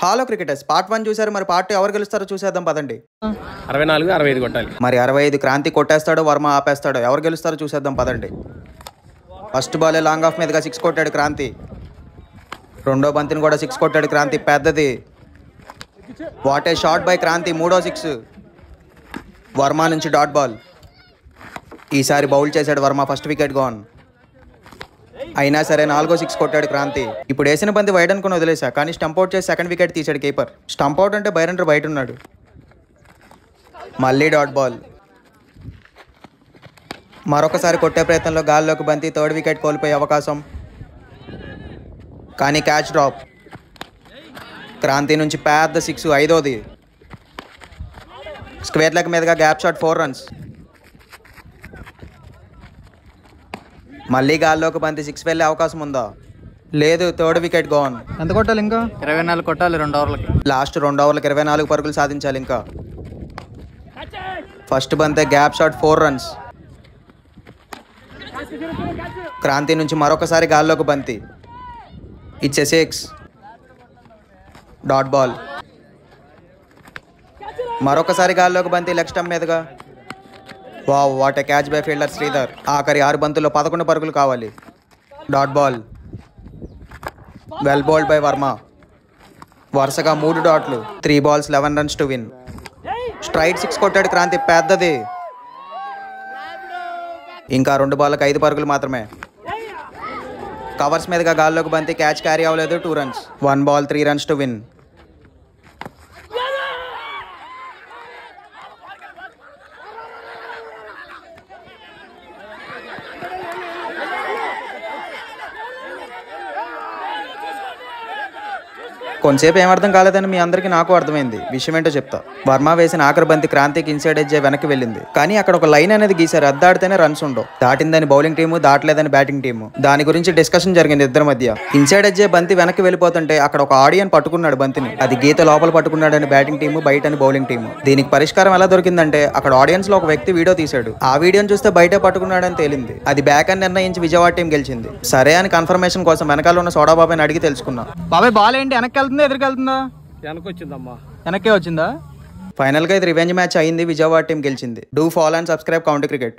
Hello cricketers part 1 చూసారు, మరి part 2 ఎవరు గెలుస్తారో చూసేద్దాం పదండి. 64 65 కొట్టాలి. మరి 65 క్రాంతి కొట్టేస్తాడో వర్మ ఆపేస్తాడో, ఎవరు గెలుస్తారో చూసేద్దాం పదండి. ఫస్ట్ బాలే లాంగ్ ఆఫ్ మీదుగా 6 కొట్టాడు క్రాంతి. రెండో బంతిని కూడా 6 కొట్టాడు క్రాంతి, పెద్దది. What a shot by Kranti, మూడో 6. వర్మ నుంచి డాట్ బాల్. ఈసారి బౌల్ చేశాడు వర్మ, ఫస్ట్ వికెట్ గాన్. అయినా సరే నాలుగో 6 కొట్టాడు క్రాంతి. ఇప్పుడు వేసిన బంతి వైడ్ అనుకుని వదిలేసా, కానీ స్టంప్ అవుట్ చేసి సెకండ్ వికెట్ తీశాడు కీపర్. స్టంప్ అవుట్ అంటే బైరండర్ బయట ఉన్నాడు. మళ్ళీ డాట్ బాల్. మరొకసారి కొట్టే ప్రయత్నంలో గాల్లోకి బంతి, థర్డ్ వికెట్ కోల్పోయే అవకాశం, కానీ క్యాచ్ డ్రాప్. క్రాంతి నుంచి పెద్ద 6, ఐదోది. స్క్వేర్ లెగ్ మీదుగా గ్యాప్ షాట్, 4 రన్స్. మళ్ళీ గాల్లోకి బంతి, 6 వెళ్ళే అవకాశం ఉందా? లేదు, థర్డ్ వికెట్ గాన్. ఎంత కొట్టాలి? ఇంకా 24 కొట్టాలి 2 ఓవర్లకి. లాస్ట్ 2 ఓవర్లకు 24 పరుగులు సాధించాలి. ఇంకా ఫస్ట్ బంతే గ్యాప్ షాట్, 4 రన్స్. క్రాంతి నుంచి మరొకసారి గాల్లోకి బంతి, ఇట్స్ ఏ 6. Dot ball. మరొకసారి గాల్లోకి బంతి, లెగ్ స్టంప్ మీదుగా. Wow, what a catch by fielder Sridhar. ఆఖరి 6 బంతుల్లో 11 పరుగులు కావాలి. Dot ball. Well bowled by Varma. వరుసగా 3 డాట్లు, 3 balls 11 runs to win. Straight 6 కొట్టాడు క్రాంతి, పెద్దది. ఇంకా 2 బాల్లకు 5 పరుగులు మాత్రమే. కవర్స్ మీదుగా గాల్లోకి బంతి, క్యాచ్ క్యారీ అవ్వలేదు, 2 runs. 1 ball 3 runs to win. కొంతసేపు ఏమర్థం కాలేదని మీ అందరికీ నాకు అర్థమైంది. విషయం ఏంటో చెప్తా. వర్మ వేసిన ఆఖరి బంతి క్రాంతికి ఇన్సైడ్ ఎడ్జ్ వెనక్కి వెళ్ళింది, కానీ అక్కడ ఒక లైన్ అనేది గీశారు. అద్దాడితేనే రన్స్ ఉండవు. దాటిందని బౌలింగ్ టీము, దాటలేదని బ్యాటింగ్ టీము. దాని గురించి డిస్కషన్ జరిగింది ఇద్దరి మధ్య. ఇన్సైడ్ ఎడ్జ్ బంతి వెనక్కి వెళ్ళిపోతుంటే అక్కడ ఒక ఆడియన్ పట్టుకున్నాడు బంతిని. అది గీత లోపల పట్టుకున్నాడని బ్యాటింగ్ టీము, బయటని బౌలింగ్ టీము. దీనికి పరిష్కారం ఎలా దొరికిందంటే, అక్కడ ఆడియన్స్ లో ఒక వ్యక్తి వీడియో తీశాడు. ఆ వీడియోని చూస్తే బయటే పట్టుకున్నాడని తేలింది. అది బ్యాక్ అని నిర్ణయించి విజయవాడ టీం గెలిచింది. సరే అని కన్ఫర్మేషన్ కోసం వెనకాల ఉన్న సోడాబాబాని అడిగి తెలుసుకున్నా. బాబాయ్, బాల్ ఏంటి వెనక్కి వెళ్తుందా ఎదురుకి వెళ్తుందా? వెనక్కే వచ్చిందా? ఫైనల్ గా ఇది రివెంజ్ మ్యాచ్ అయింది. విజయవాడ టీం గెలిచింది. Do follow and subscribe county cricket.